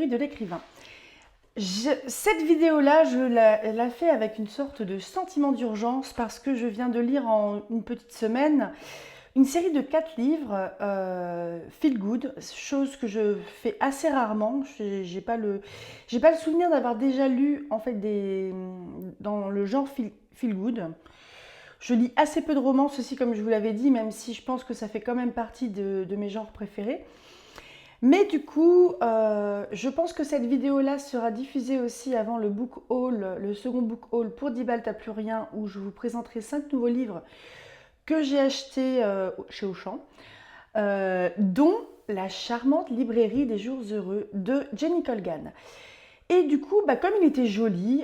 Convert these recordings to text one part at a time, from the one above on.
théorie de l'écrivain. Cette vidéo-là, je la fais avec une sorte de sentiment d'urgence parce que je viens de lire en une petite semaine une série de 4 livres feel good, chose que je fais assez rarement. J'ai pas le souvenir d'avoir déjà lu en fait dans le genre feel good. Je lis assez peu de romances aussi, comme je vous l'avais dit, même si je pense que ça fait quand même partie de mes genres préférés. Mais du coup, je pense que cette vidéo-là sera diffusée aussi avant le book haul, le second book haul pour 10 balles t'as plus rien, où je vous présenterai 5 nouveaux livres que j'ai achetés chez Auchan, dont La charmante librairie des jours heureux de Jenny Colgan. Et du coup, comme il était joli,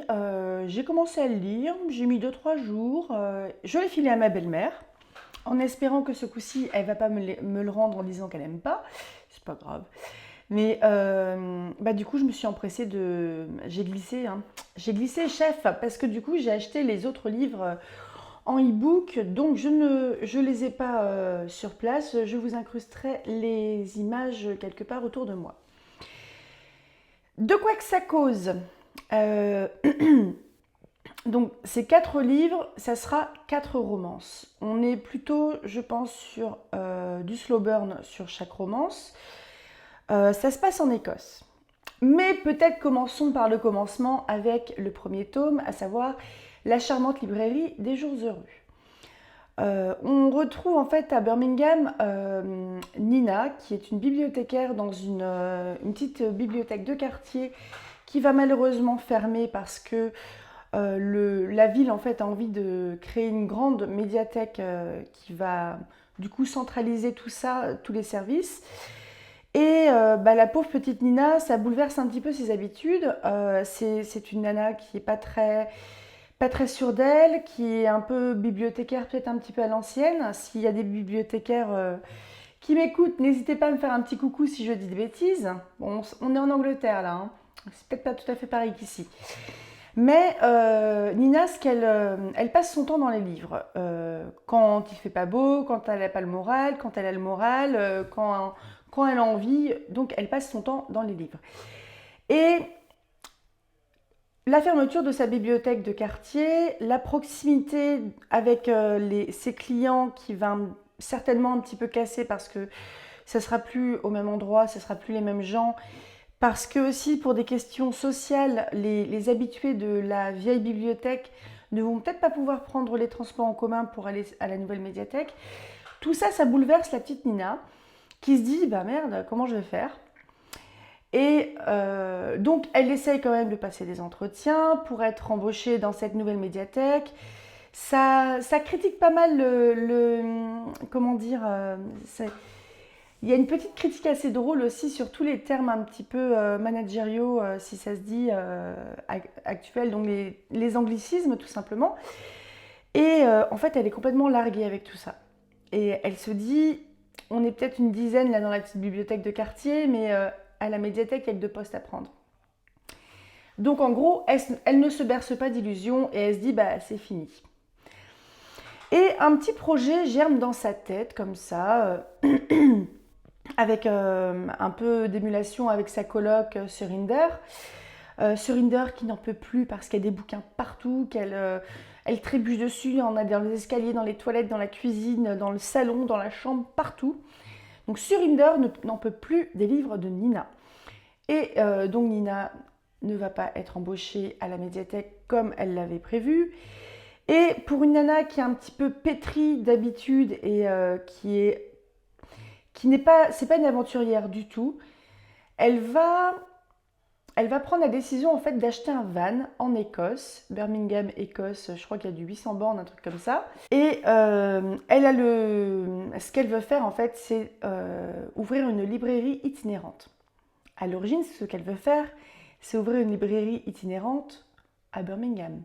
j'ai commencé à le lire, j'ai mis 2-3 jours, je l'ai filé à ma belle-mère, en espérant que ce coup-ci, elle ne va pas me le rendre en disant qu'elle n'aime pas. C'est pas grave. Mais du coup, je me suis empressée de... J'ai glissé, J'ai glissé, chef, parce que du coup, j'ai acheté les autres livres en e-book, donc je ne les ai pas sur place. Je vous incrusterai les images quelque part autour de moi. De quoi que ça cause Donc, ces 4 livres, ça sera 4 romances. On est plutôt, je pense, sur du slow burn sur chaque romance. Ça se passe en Écosse. Mais peut-être commençons par le commencement avec le premier tome, à savoir La charmante librairie des jours heureux. On retrouve en fait à Birmingham Nina, qui est une bibliothécaire dans une petite bibliothèque de quartier qui va malheureusement fermer parce que la ville en fait a envie de créer une grande médiathèque qui va du coup centraliser tout ça, tous les services. Et la pauvre petite Nina, ça bouleverse un petit peu ses habitudes. C'est une nana qui n'est pas très sûre d'elle, qui est un peu bibliothécaire, peut-être un petit peu à l'ancienne. S'il y a des bibliothécaires qui m'écoutent, n'hésitez pas à me faire un petit coucou si je dis des bêtises. Bon, on est en Angleterre là, c'est peut-être pas tout à fait pareil qu'ici. Mais Nina, elle passe son temps dans les livres. Quand il fait pas beau, quand elle n'a pas le moral, quand elle a le moral, quand elle a envie. Donc elle passe son temps dans les livres. Et la fermeture de sa bibliothèque de quartier, la proximité avec ses clients qui va certainement un petit peu casser parce que ça ne sera plus au même endroit, ça ne sera plus les mêmes gens. Parce que aussi pour des questions sociales, les habitués de la vieille bibliothèque ne vont peut-être pas pouvoir prendre les transports en commun pour aller à la nouvelle médiathèque. Tout ça, ça bouleverse la petite Nina qui se dit merde, comment je vais faire? Et donc elle essaye quand même de passer des entretiens pour être embauchée dans cette nouvelle médiathèque. Ça critique pas mal comment dire, il y a une petite critique assez drôle aussi sur tous les termes un petit peu managériaux, si ça se dit, actuels, donc les anglicismes tout simplement. Et en fait, elle est complètement larguée avec tout ça. Et elle se dit, on est peut-être une dizaine là dans la petite bibliothèque de quartier, mais à la médiathèque, il y a que 2 postes à prendre. Donc en gros, elle ne se berce pas d'illusions et elle se dit, c'est fini. Et un petit projet germe dans sa tête, comme ça, avec un peu d'émulation avec sa coloc Surinder. Surinder qui n'en peut plus parce qu'il y a des bouquins partout, elle trébuche dessus, on a dans les escaliers, dans les toilettes, dans la cuisine, dans le salon, dans la chambre, partout. Donc Surinder n'en peut plus des livres de Nina. Et donc Nina ne va pas être embauchée à la médiathèque comme elle l'avait prévu. Et pour une nana qui est un petit peu pétrie d'habitude et c'est pas une aventurière du tout, elle va prendre la décision en fait d'acheter un van en Écosse, Birmingham, Écosse, je crois qu'il y a du 800 bornes, un truc comme ça. Et ce qu'elle veut faire en fait, c'est ouvrir une librairie itinérante. À l'origine, ce qu'elle veut faire, c'est ouvrir une librairie itinérante à Birmingham.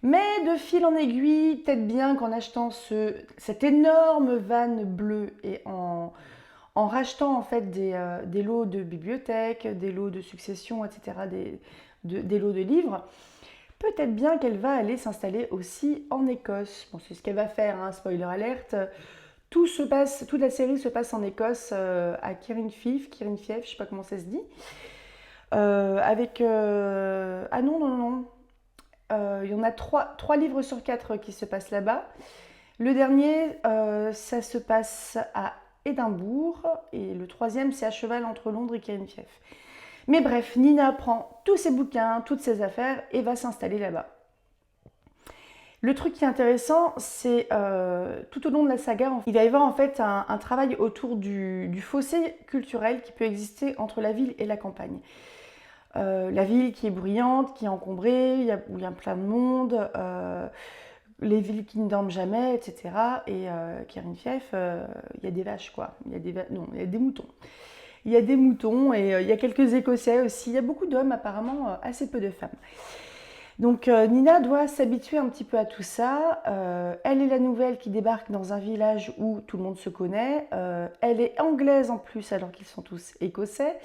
Mais de fil en aiguille, peut-être bien qu'en achetant cet énorme van bleu et en rachetant en fait des lots de bibliothèques, des lots de succession, etc., des lots de livres, peut-être bien qu'elle va aller s'installer aussi en Écosse. Bon, c'est ce qu'elle va faire, spoiler alerte. Toute la série se passe en Écosse, à Kirinfief, je ne sais pas comment ça se dit. Ah non, non, non. Il y en a trois livres sur 4 qui se passent là-bas. Le dernier, ça se passe à Édimbourg. Et le troisième, c'est à cheval entre Londres et Kirin-Fief. Mais bref, Nina prend tous ses bouquins, toutes ses affaires et va s'installer là-bas. Le truc qui est intéressant, c'est tout au long de la saga, il va y avoir en fait un travail autour du fossé culturel qui peut exister entre la ville et la campagne. La ville qui est bruyante, qui est encombrée, où il y a plein de monde, les villes qui ne dorment jamais, etc. Et Kirin-Fief, il y a des vaches, quoi. Non, il y a des moutons. Il y a des moutons et il y a quelques Écossais aussi. Il y a beaucoup d'hommes, apparemment, assez peu de femmes. Donc Nina doit s'habituer un petit peu à tout ça. Elle est la nouvelle qui débarque dans un village où tout le monde se connaît. Elle est anglaise en plus alors qu'ils sont tous écossais.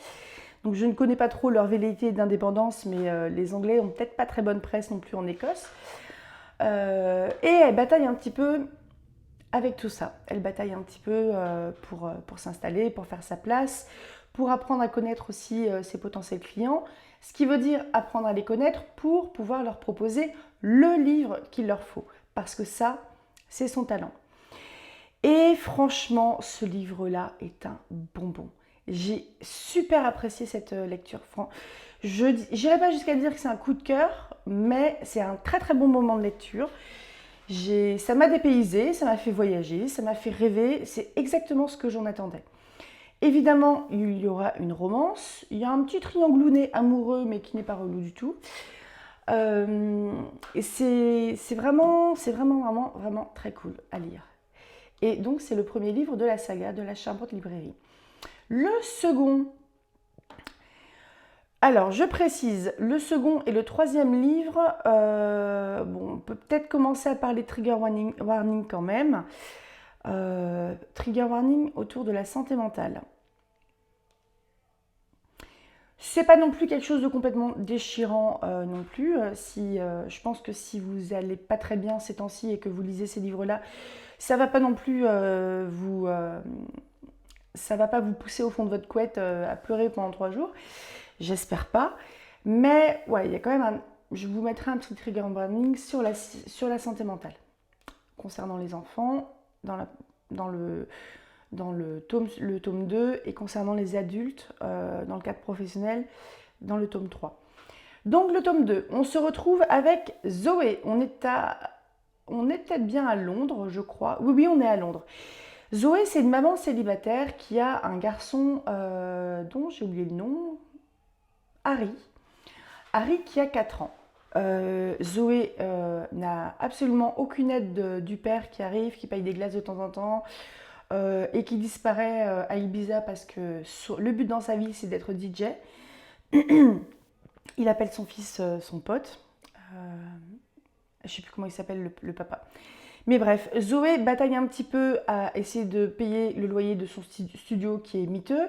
Donc je ne connais pas trop leur velléité d'indépendance, mais les Anglais ont peut-être pas très bonne presse non plus en Écosse. Et elle bataille un petit peu avec tout ça. Elle bataille un petit peu pour s'installer, pour faire sa place, pour apprendre à connaître aussi ses potentiels clients. Ce qui veut dire apprendre à les connaître pour pouvoir leur proposer le livre qu'il leur faut. Parce que ça, c'est son talent. Et franchement, ce livre-là est un bonbon. J'ai super apprécié cette lecture. Je n'irai pas jusqu'à dire que c'est un coup de cœur, mais c'est un très très bon moment de lecture. Ça m'a dépaysé, ça m'a fait voyager, ça m'a fait rêver. C'est exactement ce que j'en attendais. Évidemment, il y aura une romance. Il y a un petit trianglounet amoureux, mais qui n'est pas relou du tout. Et c'est vraiment très cool à lire. Et donc, c'est le premier livre de la saga de la Charmante Librairie. Le second, alors je précise, le second et le troisième livre, on peut peut-être commencer à parler trigger warning quand même. Trigger warning autour de la santé mentale. C'est pas non plus quelque chose de complètement déchirant non plus. Je pense que si vous allez pas très bien ces temps-ci et que vous lisez ces livres-là, ça va pas non plus ça va pas vous pousser au fond de votre couette à pleurer pendant 3 jours. J'espère pas. Mais ouais, il y a quand même je vous mettrai un petit trigger warning sur la santé mentale concernant les enfants dans le tome 2 et concernant les adultes dans le cadre professionnel dans le tome 3. Donc le tome 2, on se retrouve avec Zoé. On est peut-être bien à Londres, je crois. Oui, on est à Londres. Zoé, c'est une maman célibataire qui a un garçon dont j'ai oublié le nom, Harry. Harry qui a 4 ans. Zoé n'a absolument aucune aide du père qui arrive, qui paye des glaces de temps en temps et qui disparaît à Ibiza parce que le but dans sa vie c'est d'être DJ. Il appelle son fils son pote. Je ne sais plus comment il s'appelle le papa. Mais bref, Zoé bataille un petit peu à essayer de payer le loyer de son studio qui est miteux,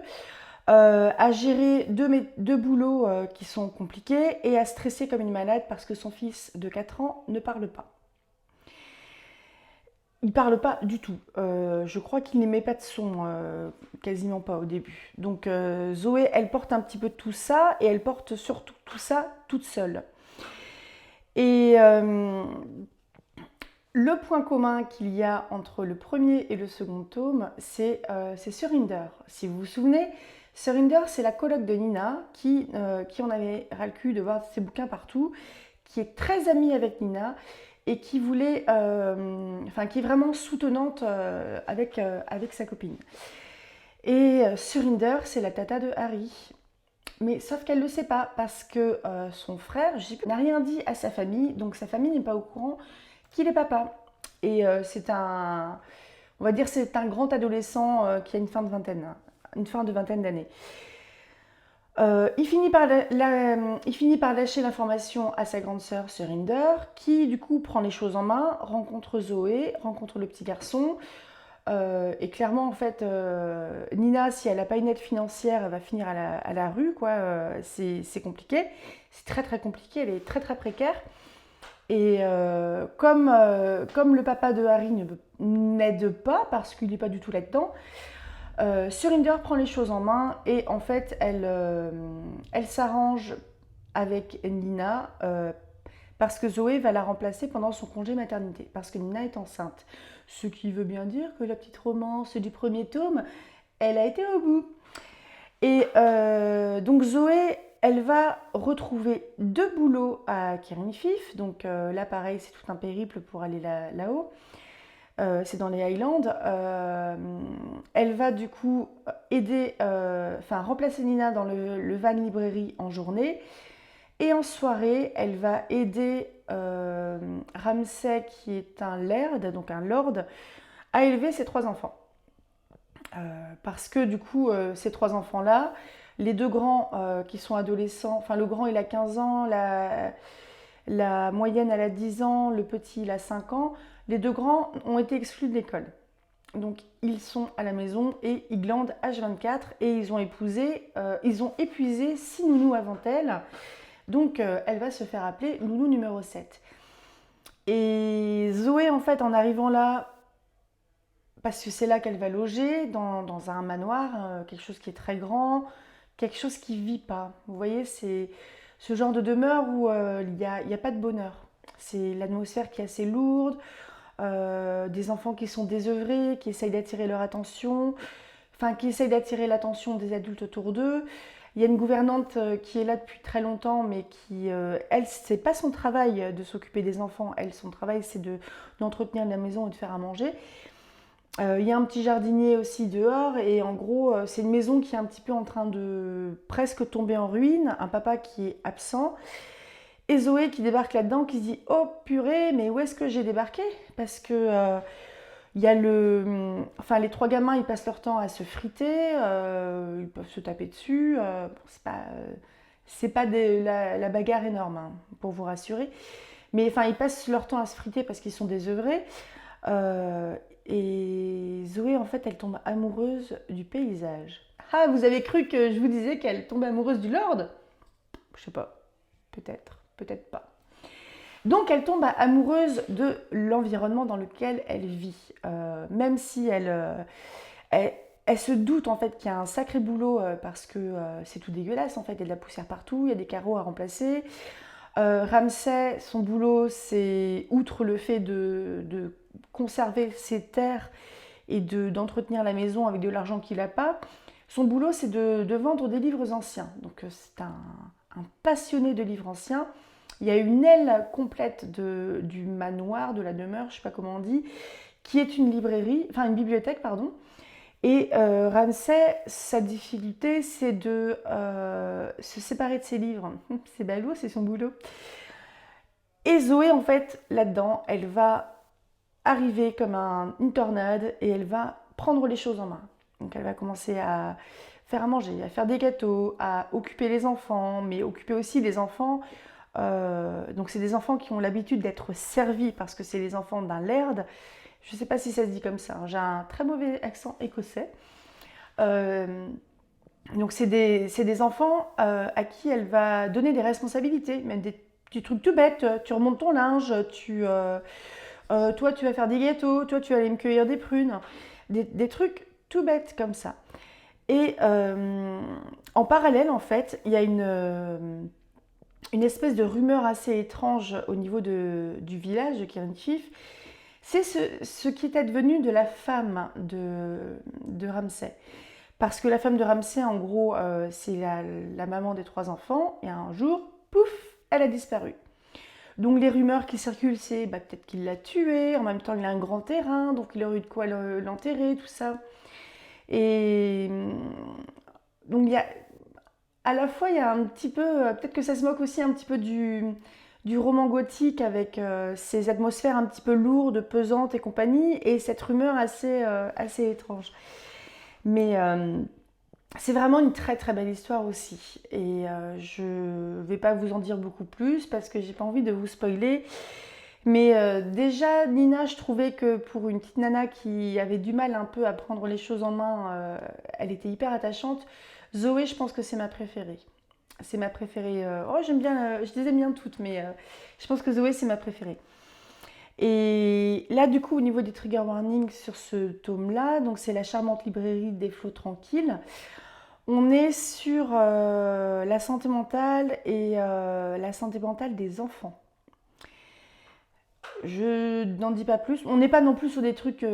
à gérer deux boulots qui sont compliqués et à stresser comme une malade parce que son fils de 4 ans ne parle pas. Il parle pas du tout. Je crois qu'il n'émet pas de son, quasiment pas au début. Donc Zoé, elle porte un petit peu tout ça et elle porte surtout tout ça toute seule. Et le point commun qu'il y a entre le premier et le second tome, c'est Surinder. Si vous vous souvenez, Surinder, c'est la coloc de Nina qui en avait ras le cul de voir ses bouquins partout, qui est très amie avec Nina et qui voulait, qui est vraiment soutenante avec sa copine. Et Surinder, c'est la tata de Harry. Mais sauf qu'elle ne le sait pas parce que son frère n'a rien dit à sa famille, donc sa famille n'est pas au courant qu'il est papa. Et on va dire, c'est un grand adolescent qui a une fin de vingtaine d'années. Il finit par lâcher l'information à sa grande sœur Surinder, qui du coup prend les choses en main, rencontre Zoé, rencontre le petit garçon. Et clairement, en fait, Nina, si elle n'a pas une aide financière, elle va finir à la rue, quoi. C'est compliqué. C'est très très compliqué, elle est très très précaire. Et comme le papa de Harry n'aide pas, parce qu'il n'est pas du tout là-dedans, Surinder prend les choses en main et en fait, elle s'arrange avec Nina parce que Zoé va la remplacer pendant son congé maternité, parce que Nina est enceinte. Ce qui veut bien dire que la petite romance du premier tome, elle a été au bout. Et donc Zoé, elle va retrouver 2 boulots à Kirinifif. Donc là, pareil, c'est tout un périple pour aller là-haut. C'est dans les Highlands. Elle va du coup remplacer Nina dans le van librairie en journée. Et en soirée, elle va aider Ramsay, qui est un laird, donc un lord, à élever ses 3 enfants. Parce que du coup, ces 3 enfants-là, les 2 grands qui sont adolescents, enfin le grand il a 15 ans, la moyenne elle a 10 ans, le petit il a 5 ans, les 2 grands ont été exclus de l'école. Donc ils sont à la maison et ils glandent H24 et ils ont épuisé 6 nounous avant elle. Donc elle va se faire appeler nounou numéro 7. Et Zoé en fait en arrivant là, parce que c'est là qu'elle va loger, dans un manoir, quelque chose qui est très grand, quelque chose qui ne vit pas. Vous voyez, c'est ce genre de demeure où il n'y a pas de bonheur. C'est l'atmosphère qui est assez lourde, des enfants qui sont désœuvrés, qui essayent d'attirer leur attention, enfin qui essayent d'attirer l'attention des adultes autour d'eux. Il y a une gouvernante qui est là depuis très longtemps, mais qui, elle, c'est pas son travail de s'occuper des enfants. Elle, son travail, c'est d'entretenir la maison et de faire à manger. Il y a un petit jardinier aussi dehors et en gros c'est une maison qui est un petit peu en train de presque tomber en ruine, un papa qui est absent et Zoé qui débarque là-dedans qui se dit oh purée mais où est-ce que j'ai débarqué parce que il y a les 3 gamins ils passent leur temps à se friter, ils peuvent se taper dessus, c'est pas la bagarre énorme hein, pour vous rassurer, mais enfin ils passent leur temps à se friter parce qu'ils sont désœuvrés. Euh, et Zoé, en fait, elle tombe amoureuse du paysage. Ah, vous avez cru que je vous disais qu'elle tombe amoureuse du Lord? Je sais pas. Peut-être, peut-être pas. Donc, elle tombe amoureuse de l'environnement dans lequel elle vit. Même si elle se doute en fait qu'il y a un sacré boulot parce que c'est tout dégueulasse en fait. Il y a de la poussière partout, il y a des carreaux à remplacer. Ramsay, son boulot, c'est outre le fait de conserver ses terres et d'entretenir la maison avec de l'argent qu'il n'a pas, son boulot, c'est de vendre des livres anciens. Donc c'est un passionné de livres anciens. Il y a une aile complète du manoir, de la demeure, je ne sais pas comment on dit, qui est une bibliothèque, pardon. Et Ramsay, sa difficulté, c'est de se séparer de ses livres. C'est ballot, c'est son boulot. Et Zoé, en fait, là-dedans, elle va arriver comme une tornade et elle va prendre les choses en main. Donc elle va commencer à faire à manger, à faire des gâteaux, à occuper les enfants, mais occuper aussi les enfants. Donc c'est des enfants qui ont l'habitude d'être servis parce que c'est les enfants d'un laird. Je ne sais pas si ça se dit comme ça, hein. J'ai un très mauvais accent écossais. Donc c'est des enfants à qui elle va donner des responsabilités, même des petits trucs tout bêtes. Tu remontes ton linge, toi tu vas faire des gâteaux, toi tu vas aller me cueillir des prunes, des trucs tout bêtes comme ça. Et en parallèle en fait, il y a une espèce de rumeur assez étrange au niveau du village de Kirinfif. C'est ce qui est advenu de la femme de Ramsay. Parce que la femme de Ramsay, en gros, c'est la maman des 3 enfants. Et un jour, pouf, elle a disparu. Donc les rumeurs qui circulent, c'est peut-être qu'il l'a tuée. En même temps, il a un grand terrain, donc il aurait eu de quoi l'enterrer, tout ça. Et donc à la fois, il y a un petit peu, peut-être que ça se moque aussi un petit peu du roman gothique avec ces atmosphères un petit peu lourdes, pesantes et compagnie, et cette rumeur assez étrange. Mais c'est vraiment une très très belle histoire aussi. Et je ne vais pas vous en dire beaucoup plus parce que j'ai pas envie de vous spoiler. Mais déjà, Nina, je trouvais que pour une petite nana qui avait du mal un peu à prendre les choses en main, elle était hyper attachante. Zoé, je pense que c'est ma préférée. C'est ma préférée. Oh, j'aime bien, je les aime bien toutes, mais je pense que Zoé, c'est ma préférée. Et là, du coup, au niveau des trigger warnings sur ce tome-là, donc c'est La charmante librairie des flots tranquilles. On est sur la santé mentale et la santé mentale des enfants. Je n'en dis pas plus. On n'est pas non plus sur des trucs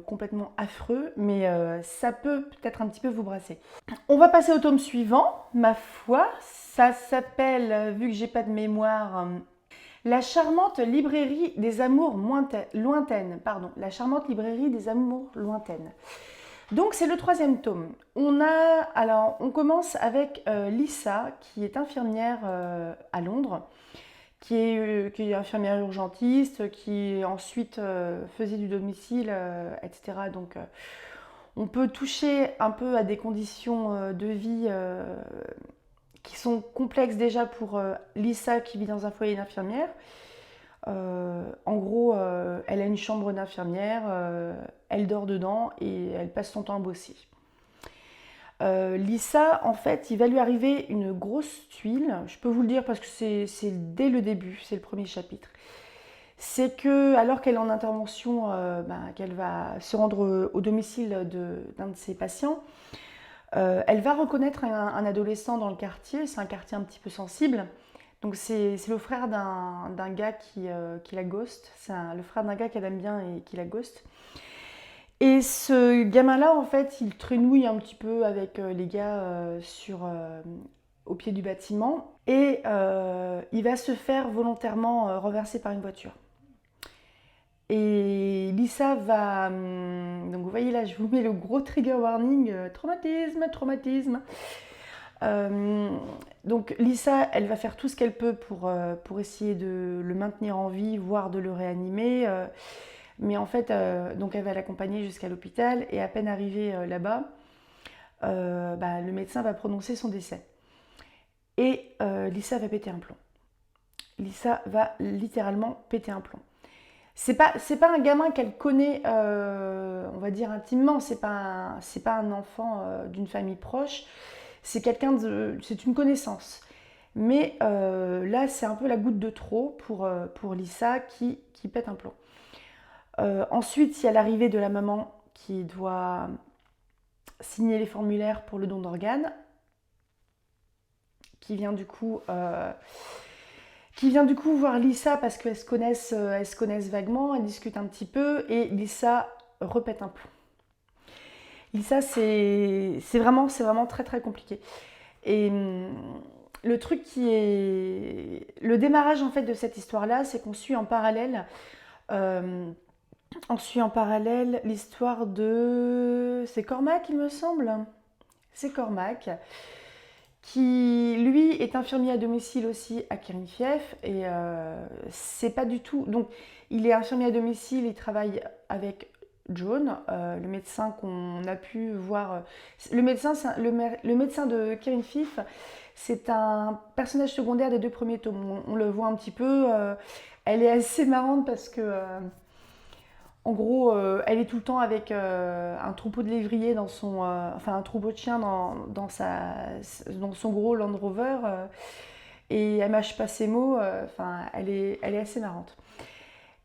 complètement affreux, mais ça peut peut-être un petit peu vous brasser. On va passer au tome suivant, ma foi. Ça s'appelle, vu que j'ai pas de mémoire, La charmante librairie des amours lointaines. Pardon, La charmante librairie des amours lointaines. Donc c'est le 3e tome. On commence avec Lisa, qui est infirmière à Londres, qui est infirmière urgentiste, qui ensuite faisait du domicile, etc. Donc on peut toucher un peu à des conditions de vie qui sont complexes déjà pour Lisa qui vit dans un foyer d'infirmière. En gros, elle a une chambre d'infirmière, elle dort dedans et elle passe son temps à bosser. Lisa, en fait, il va lui arriver une grosse tuile. Je peux vous le dire parce que c'est dès le début, c'est le premier chapitre. C'est que, alors qu'elle est en intervention, qu'elle va se rendre au domicile d'un de ses patients, elle va reconnaître un adolescent dans le quartier. C'est un quartier un petit peu sensible. Donc c'est le frère d'un gars qui la ghost. C'est le frère d'un gars qu'elle aime bien et qui la ghost. Et ce gamin-là, en fait, il trénouille un petit peu avec les gars au pied du bâtiment. Et il va se faire volontairement renverser par une voiture. Et Lisa va... donc vous voyez là, je vous mets le gros trigger warning, traumatisme. Donc Lisa, elle va faire tout ce qu'elle peut pour essayer de le maintenir en vie, voire de le réanimer. Mais en fait, donc elle va l'accompagner jusqu'à l'hôpital et à peine arrivée là-bas, le médecin va prononcer son décès. Et Lisa va péter un plomb. Lisa va littéralement péter un plomb. C'est pas un gamin qu'elle connaît, on va dire intimement. C'est pas un enfant d'une famille proche. C'est c'est une connaissance. Mais là, c'est un peu la goutte de trop pour Lisa qui pète un plomb. Ensuite, il y a l'arrivée de la maman qui doit signer les formulaires pour le don d'organes, qui vient du coup voir Lisa parce qu'elles se connaissent vaguement, elles discutent un petit peu et Lisa repète un plomb. Lisa, c'est vraiment très très compliqué. Et le truc le démarrage en fait de cette histoire-là, c'est qu'on suit en parallèle l'histoire de... C'est Cormac, il me semble. C'est Cormac, qui, lui, est infirmier à domicile aussi à Kérinfief. Et c'est pas du tout... Donc, il est infirmier à domicile, il travaille avec John, le médecin qu'on a pu voir... Le médecin de Kérinfief, c'est un personnage secondaire des 2 premiers tomes. On le voit un petit peu. Elle est assez marrante parce que... En gros, elle est tout le temps avec un troupeau de lévriers un troupeau de chiens dans son gros Land Rover. Et elle mâche pas ses mots. Elle est assez marrante.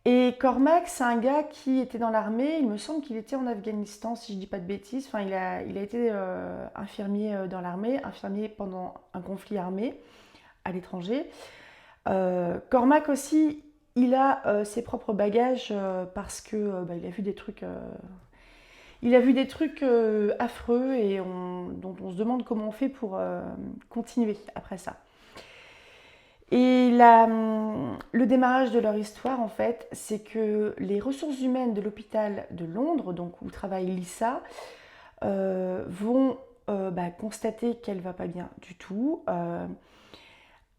Et Cormac, c'est un gars qui était dans l'armée. Il me semble qu'il était en Afghanistan, si je dis pas de bêtises. Il a été infirmier dans l'armée, infirmier pendant un conflit armé à l'étranger. Cormac aussi, il a ses propres bagages parce que il a vu des trucs, affreux et dont on se demande comment on fait pour continuer après ça. Et le démarrage de leur histoire, en fait, c'est que les ressources humaines de l'hôpital de Londres, donc où travaille Lisa, vont constater qu'elle ne va pas bien du tout.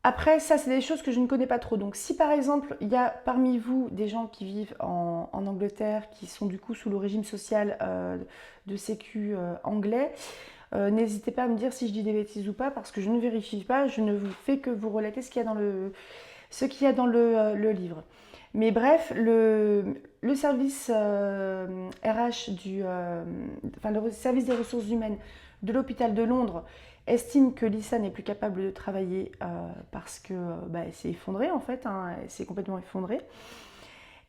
Après, ça, c'est des choses que je ne connais pas trop. Donc, si par exemple, il y a parmi vous des gens qui vivent en Angleterre, qui sont du coup sous le régime social de sécu anglais, n'hésitez pas à me dire si je dis des bêtises ou pas, parce que je ne vérifie pas, je ne vous fais que vous relater ce qu'il y a dans le livre. Mais bref, le service RH le service des ressources humaines de l'hôpital de Londres estime que Lisa n'est plus capable de travailler parce que elle s'est effondrée en fait, elle s'est complètement effondrée.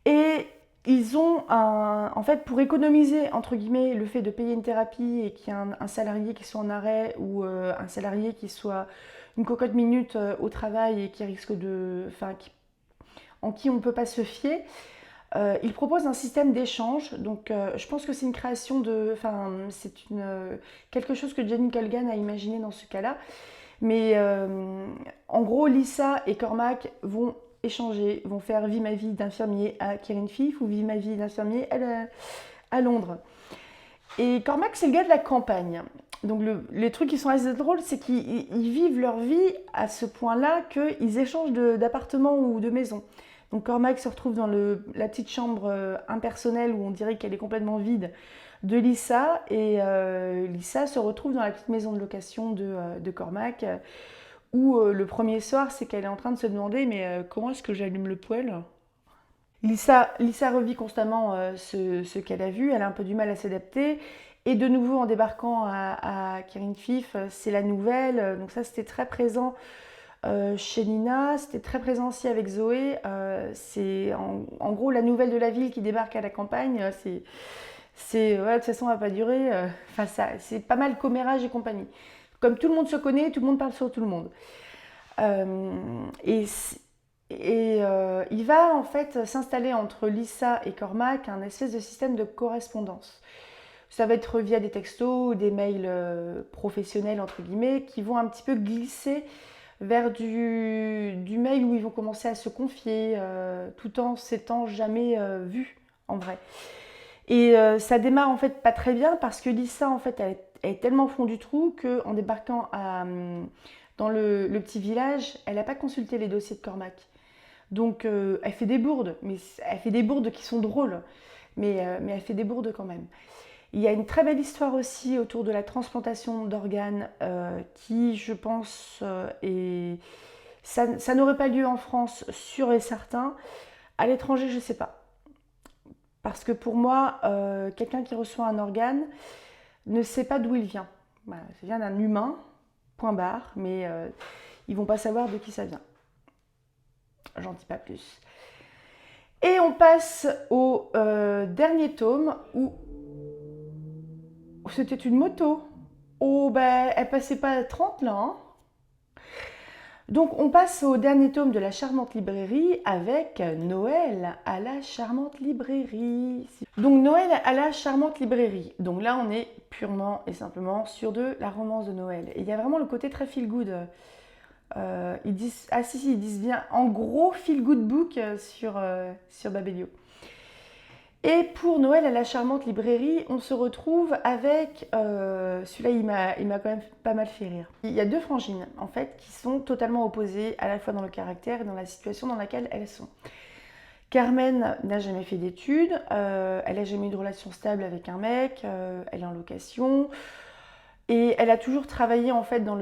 Et ils ont en fait, pour économiser, entre guillemets, le fait de payer une thérapie et qu'il y ait un salarié qui soit en arrêt ou un salarié qui soit une cocotte minute au travail et qui risque de, enfin, en qui on ne peut pas se fier, ils proposent un système d'échange. Donc, je pense que c'est une création c'est quelque chose que Jenny Colgan a imaginé dans ce cas-là. Mais en gros, Lisa et Cormac vont échanger, vont faire Vie ma vie d'infirmier à Kirin-Fife ou Vie ma vie d'infirmier à Londres. Et Cormac, c'est le gars de la campagne. Donc les trucs qui sont assez drôles, c'est qu'ils vivent leur vie à ce point-là qu'ils échangent d'appartements ou de maisons. Donc Cormac se retrouve dans la petite chambre impersonnelle où on dirait qu'elle est complètement vide de Lisa, et Lisa se retrouve dans la petite maison de location de Cormac, où le premier soir, c'est qu'elle est en train de se demander mais comment est-ce que j'allume le poêle. Lisa revit constamment ce qu'elle a vu, elle a un peu du mal à s'adapter. Et de nouveau, en débarquant à Kirin-Fife, c'est la nouvelle. Donc ça, c'était très présent chez Nina, c'était très présent aussi avec Zoé. C'est en gros la nouvelle de la ville qui débarque à la campagne. Ouais, de toute façon, ça va pas durer. C'est pas mal commérage et compagnie. Comme tout le monde se connaît, tout le monde parle sur tout le monde. Et il va en fait s'installer entre Lisa et Cormac un espèce de système de correspondance. Ça va être via des textos ou des mails professionnels, entre guillemets, qui vont un petit peu glisser vers du mail où ils vont commencer à se confier, tout en s'étant jamais vus en vrai. Et ça démarre en fait pas très bien parce que Lisa, en fait, elle est tellement au fond du trou qu'en débarquant dans le petit village, elle n'a pas consulté les dossiers de Cormac. Donc elle fait des bourdes, mais elle fait des bourdes qui sont drôles, mais elle fait des bourdes quand même. Il y a une très belle histoire aussi autour de la transplantation d'organes qui, je pense, ça n'aurait pas lieu en France, sûr et certain. À l'étranger, je ne sais pas. Parce que pour moi, quelqu'un qui reçoit un organe ne sait pas d'où il vient. Voilà, ça vient d'un humain, point barre, mais ils ne vont pas savoir de qui ça vient. J'en dis pas plus. Et on passe au dernier tome où c'était une moto. Oh, ben, elle passait pas à 30 là. Hein. Donc, on passe au dernier tome de la charmante librairie avec Noël à la charmante librairie. Donc, Noël à la charmante librairie. Donc là, on est purement et simplement sur de la romance de Noël. Et il y a vraiment le côté très feel good. Ils disent, ils disent bien en gros feel good book sur Babelio. Et pour Noël à la charmante librairie, on se retrouve avec, celui-là il m'a quand même pas mal fait rire. Il y a deux frangines en fait qui sont totalement opposées à la fois dans le caractère et dans la situation dans laquelle elles sont. Carmen n'a jamais fait d'études, elle n'a jamais eu de relation stable avec un mec, elle est en location. Et elle a toujours travaillé en fait dans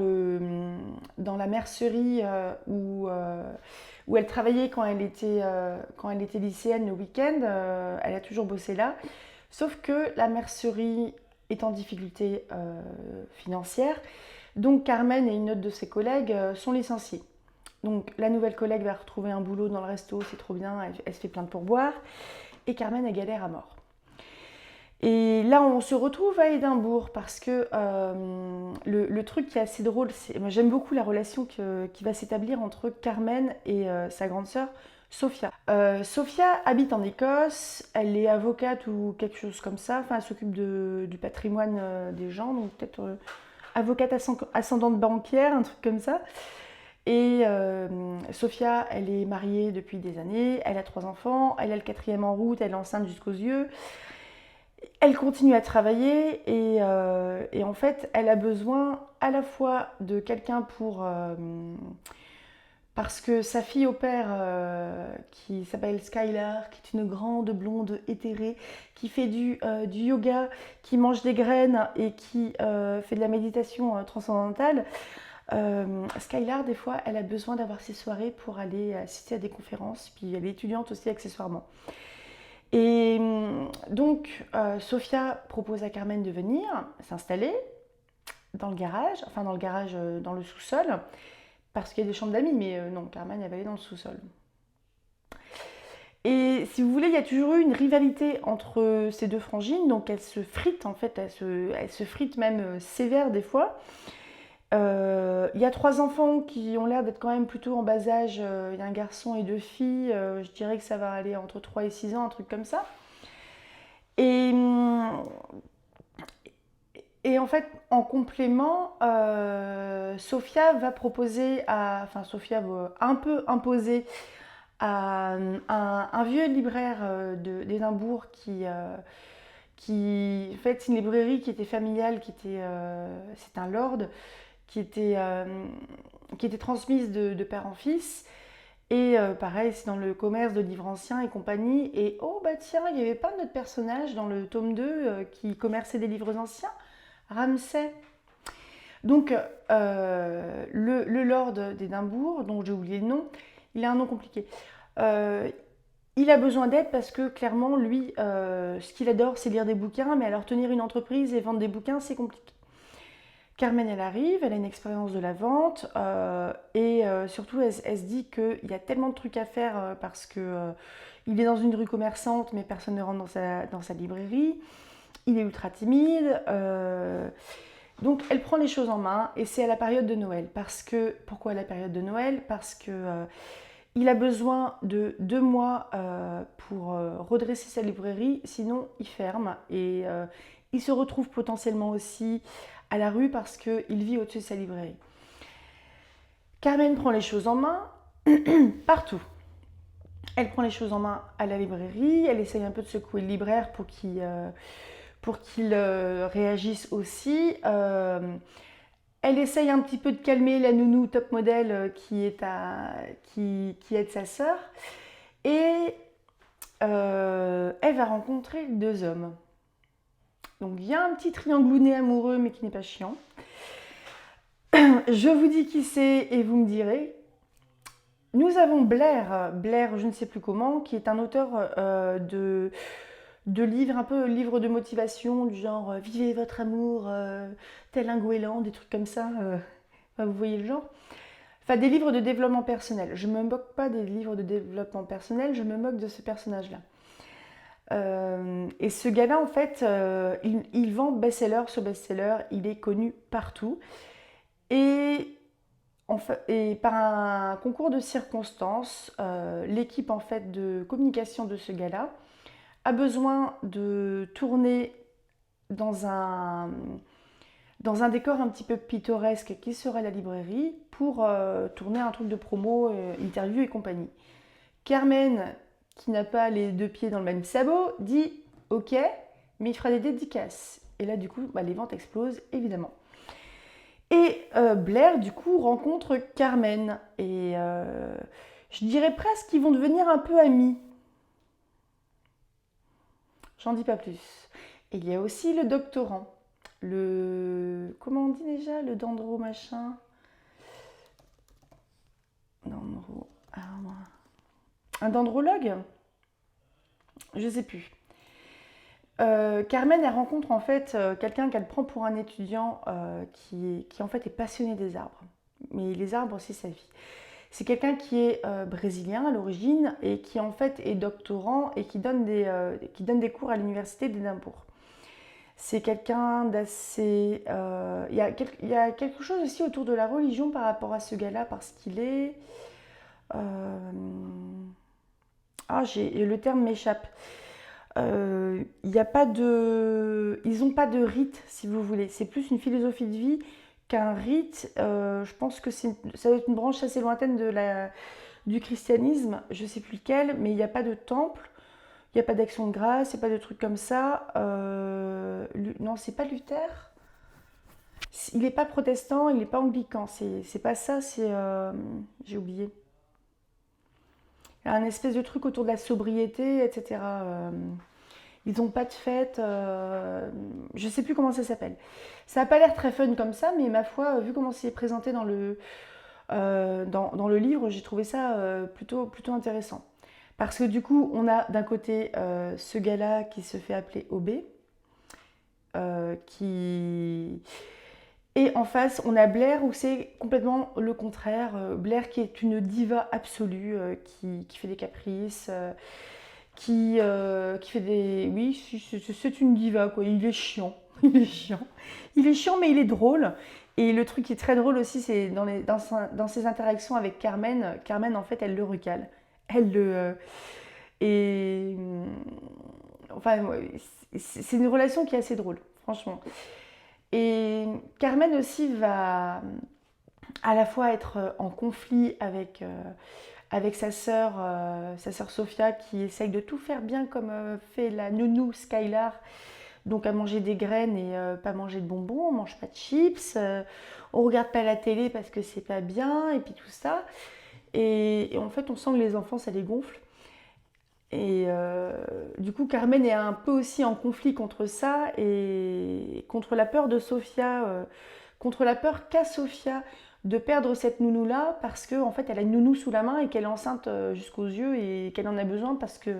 la mercerie où elle travaillait quand elle était lycéenne le week-end. Elle a toujours bossé là. Sauf que la mercerie est en difficulté financière. Donc Carmen et une autre de ses collègues sont licenciées. Donc la nouvelle collègue va retrouver un boulot dans le resto, c'est trop bien, elle se fait plein de pourboires. Et Carmen, elle galère à mort. Et là, on se retrouve à Édimbourg parce que le truc qui est assez drôle, moi j'aime beaucoup la relation qui va s'établir entre Carmen et sa grande sœur, Sophia. Sophia habite en Écosse, elle est avocate ou quelque chose comme ça, enfin elle s'occupe du patrimoine des gens, donc peut-être avocate ascendante banquière, un truc comme ça. Et Sophia, elle est mariée depuis des années, elle a 3 enfants, elle a le 4e en route, elle est enceinte jusqu'aux yeux. Elle continue à travailler et en fait, elle a besoin à la fois de quelqu'un parce que sa fille au père, qui s'appelle Skylar, qui est une grande blonde éthérée, qui fait du yoga, qui mange des graines et qui fait de la méditation transcendantale, Skylar, des fois, elle a besoin d'avoir ses soirées pour aller assister à des conférences, puis elle est étudiante aussi accessoirement. Et donc, Sophia propose à Carmen de venir s'installer dans le garage, dans le sous-sol, parce qu'il y a des chambres d'amis, mais non, Carmen, elle va aller dans le sous-sol. Et si vous voulez, il y a toujours eu une rivalité entre ces deux frangines, donc elles se fritent en fait, elles se fritent même sévère des fois. Il y a trois enfants qui ont l'air d'être quand même plutôt en bas âge. Il y a un garçon et deux filles. Je dirais que ça va aller entre 3 et 6 ans, un truc comme ça. Et, et en fait, en complément, Sophia va proposer enfin Sophia va un peu imposer à un vieux libraire d'Édimbourg qui, en fait, c'est une librairie qui était familiale, c'est un lord, qui était, euh, qui était transmise de père en fils. Et pareil, c'est dans le commerce de livres anciens et compagnie. Et oh bah tiens, il n'y avait pas notre personnage dans le tome 2 qui commerçait des livres anciens, Ramsay. Donc le lord d'Édimbourg, dont j'ai oublié le nom, il a un nom compliqué. Euh, il a besoin d'aide parce que clairement, lui, ce qu'il adore, c'est lire des bouquins, mais alors tenir une entreprise et vendre des bouquins, c'est compliqué. Carmen, elle arrive, elle a une expérience de la vente et surtout, elle se dit qu'il y a tellement de trucs à faire parce que il est dans une rue commerçante, mais personne ne rentre dans sa librairie. Il est ultra timide. Donc, elle prend les choses en main et c'est à la période de Noël. Pourquoi à la période de Noël? Parce que il a besoin de 2 mois pour redresser sa librairie, sinon il ferme et il se retrouve potentiellement aussi à la rue parce qu'il vit au-dessus de sa librairie. Carmen prend les choses en main partout. Elle prend les choses en main à la librairie, elle essaye un peu de secouer le libraire pour qu'il réagisse aussi. Elle essaye un petit peu de calmer la nounou top modèle qui aide sa sœur. Et elle va rencontrer 2 hommes. Donc il y a un petit trianglounet amoureux, mais qui n'est pas chiant. Je vous dis qui c'est et vous me direz. Nous avons Blair, je ne sais plus comment, qui est un auteur de livres, un peu livres de motivation, du genre vivez votre amour, tel un goéland, des trucs comme ça. Vous voyez le genre. Enfin, des livres de développement personnel. Je ne me moque pas des livres de développement personnel, je me moque de ce personnage-là. Et ce gars-là, en fait, il vend best-seller sur best-seller, il est connu partout. Et, et par un concours de circonstances, l'équipe en fait de communication de ce gars-là a besoin de tourner dans un décor un petit peu pittoresque qui serait la librairie pour tourner un truc de promo, interview et compagnie. Carmen, qui n'a pas les 2 pieds dans le même sabot, dit ok, mais il fera des dédicaces. Et là, du coup, les ventes explosent, évidemment. Et Blair, du coup, rencontre Carmen. Et je dirais presque qu'ils vont devenir un peu amis. J'en dis pas plus. Et il y a aussi le doctorant. Comment on dit déjà? Le dendro machin. Dendro. Un dendrologue? Je sais plus. Carmen, elle rencontre en fait quelqu'un qu'elle prend pour un étudiant qui en fait est passionné des arbres. Mais les arbres, c'est sa vie. C'est quelqu'un qui est brésilien à l'origine et qui en fait est doctorant et qui donne des cours à l'université d'Édimbourg. C'est quelqu'un d'assez... Il y a quelque chose aussi autour de la religion par rapport à ce gars-là parce qu'il est... le terme m'échappe. Y a pas de... Ils n'ont pas de rite, si vous voulez. C'est plus une philosophie de vie qu'un rite. Je pense que ça doit être une branche assez lointaine du christianisme. Je ne sais plus lequel, mais il n'y a pas de temple. Il n'y a pas d'action de grâce, il n'y a pas de trucs comme ça. Non, c'est pas Luther. Il n'est pas protestant, il n'est pas anglican. C'est pas ça, j'ai oublié. Il y a un espèce de truc autour de la sobriété, etc. Ils n'ont pas de fête. Je ne sais plus comment ça s'appelle. Ça n'a pas l'air très fun comme ça, mais ma foi, vu comment c'est présenté dans le livre, j'ai trouvé ça plutôt intéressant. Parce que du coup, on a d'un côté ce gars-là qui se fait appeler OB, qui Et en face, on a Blair où c'est complètement le contraire. Blair qui est une diva absolue, qui fait des caprices, qui fait des... Oui, c'est une diva, quoi. Il est chiant. Il est chiant. Il est chiant, mais il est drôle. Et le truc qui est très drôle aussi, c'est dans ses interactions avec Carmen. Carmen, en fait, elle le recale. Elle le... et... Enfin, ouais, c'est une relation qui est assez drôle, franchement. Et Carmen aussi va à la fois être en conflit avec sa sœur Sophia qui essaye de tout faire bien comme fait la nounou Skylar, donc à manger des graines et pas manger de bonbons, on mange pas de chips, on regarde pas la télé parce que c'est pas bien et puis tout ça. Et en fait, on sent que les enfants, ça les gonfle. Et du coup, Carmen est un peu aussi en conflit contre ça et contre la peur de Sophia, contre la peur qu'a Sophia de perdre cette nounou-là parce qu'en fait, elle a une nounou sous la main et qu'elle est enceinte jusqu'aux yeux et qu'elle en a besoin parce que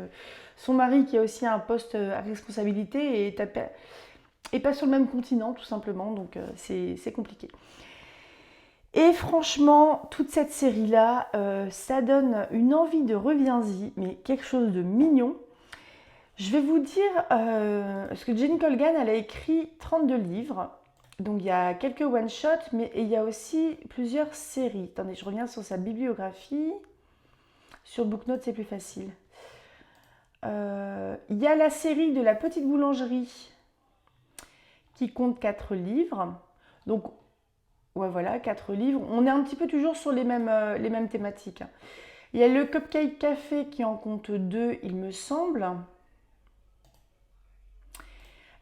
son mari, qui a aussi un poste à responsabilité, est pas sur le même continent, tout simplement. Donc, c'est compliqué. Et franchement, toute cette série-là, ça donne une envie de reviens-y, mais quelque chose de mignon. Je vais vous dire, parce que Jenny Colgan, elle a écrit 32 livres. Donc il y a quelques one-shots, mais il y a aussi plusieurs séries. Attendez, je reviens sur sa bibliographie. Sur Booknote, c'est plus facile. Il y a la série de la petite boulangerie qui compte 4 livres. Donc, ouais, voilà, 4 livres. On est un petit peu toujours sur les mêmes thématiques. Il y a le Cupcake Café qui en compte 2, il me semble.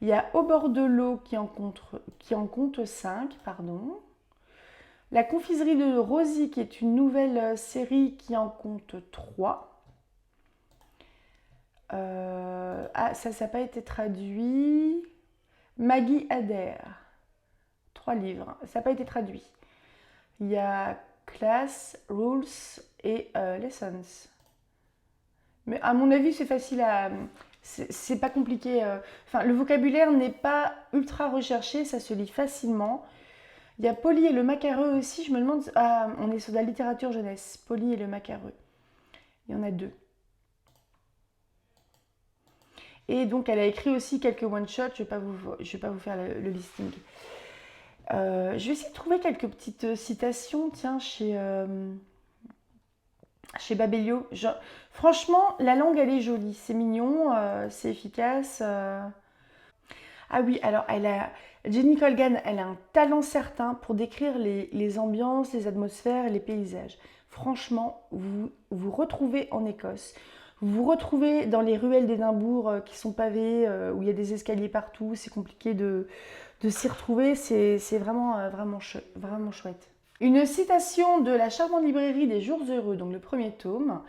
Il y a Au bord de l'eau qui en compte 5, pardon. La confiserie de Rosie qui est une nouvelle série qui en compte 3. Ça n'a pas été traduit. Maggie Adair, 3 livres. Ça n'a pas été traduit. Il y a Class, Rules et Lessons. Mais à mon avis, c'est facile à... C'est pas compliqué. Enfin, le vocabulaire n'est pas ultra recherché, ça se lit facilement. Il y a Polly et le macareux aussi. Je me demande... Ah, on est sur de la littérature jeunesse. Polly et le macareux. Il y en a 2. Et donc, elle a écrit aussi quelques one-shots. Je vais pas vous faire le listing. Je vais essayer de trouver quelques petites citations, tiens, chez Babelio. Franchement, la langue, elle est jolie. C'est mignon, c'est efficace. Ah oui, alors, Jenny Colgan, elle a un talent certain pour décrire les ambiances, les atmosphères et les paysages. Franchement, vous vous retrouvez en Écosse. Vous vous retrouvez dans les ruelles d'Édimbourg qui sont pavées, où il y a des escaliers partout. C'est compliqué de s'y retrouver. C'est vraiment, vraiment chouette. Une citation de La charmante librairie des jours heureux, donc le premier tome.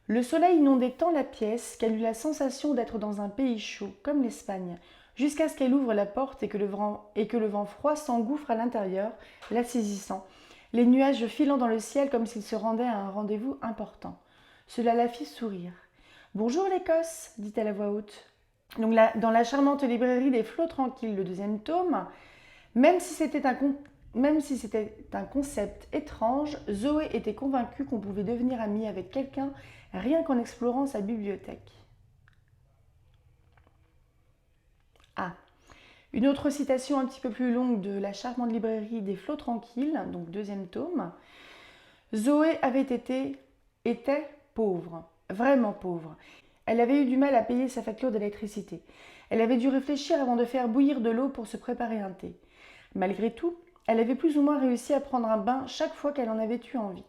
Le soleil inondait tant la pièce qu'elle eut la sensation d'être dans un pays chaud, comme l'Espagne, jusqu'à ce qu'elle ouvre la porte et que le vent froid s'engouffre à l'intérieur, la saisissant, les nuages filant dans le ciel comme s'ils se rendaient à un rendez-vous important. Cela la fit sourire. « Bonjour l'Écosse » dit-elle à voix haute. Donc là, dans La charmante librairie des flots tranquilles, le deuxième tome, même si c'était un concept étrange, Zoé était convaincue qu'on pouvait devenir amie avec quelqu'un rien qu'en explorant sa bibliothèque. Ah, une autre citation un petit peu plus longue de La charmante librairie des flots tranquilles, donc deuxième tome. Zoé était pauvre, vraiment pauvre. Elle avait eu du mal à payer sa facture d'électricité. Elle avait dû réfléchir avant de faire bouillir de l'eau pour se préparer un thé. Malgré tout, elle avait plus ou moins réussi à prendre un bain chaque fois qu'elle en avait eu envie.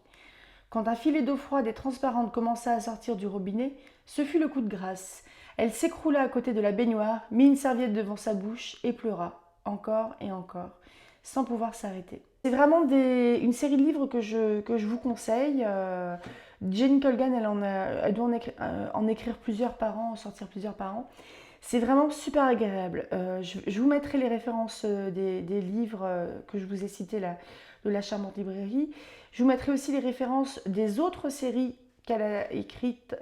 Quand un filet d'eau froide et transparente commença à sortir du robinet, ce fut le coup de grâce. Elle s'écroula à côté de la baignoire, mit une serviette devant sa bouche et pleura, encore et encore, sans pouvoir s'arrêter. C'est vraiment une série de livres que je vous conseille. Jenny Colgan, elle doit en écrire plusieurs par an, en sortir plusieurs par an. C'est vraiment super agréable. Je vous mettrai les références des livres que je vous ai cités là, de La charmante librairie. Je vous mettrai aussi les références des autres séries qu'elle a écrites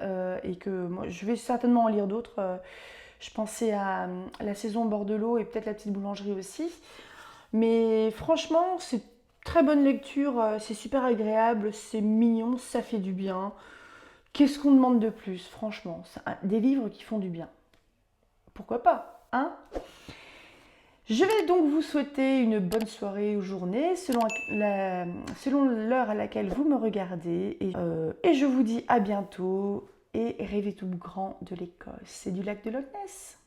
et que moi, je vais certainement en lire d'autres. Je pensais à La saison au bord de l'eau et peut-être La petite boulangerie aussi. Mais franchement, c'est très bonne lecture, c'est super agréable, c'est mignon, ça fait du bien. Qu'est-ce qu'on demande de plus, franchement? Des livres qui font du bien. Pourquoi pas, hein? Je vais donc vous souhaiter une bonne soirée ou journée selon l'heure à laquelle vous me regardez. Et je vous dis à bientôt et rêvez tout grand de l'Écosse et du lac de Loch Ness.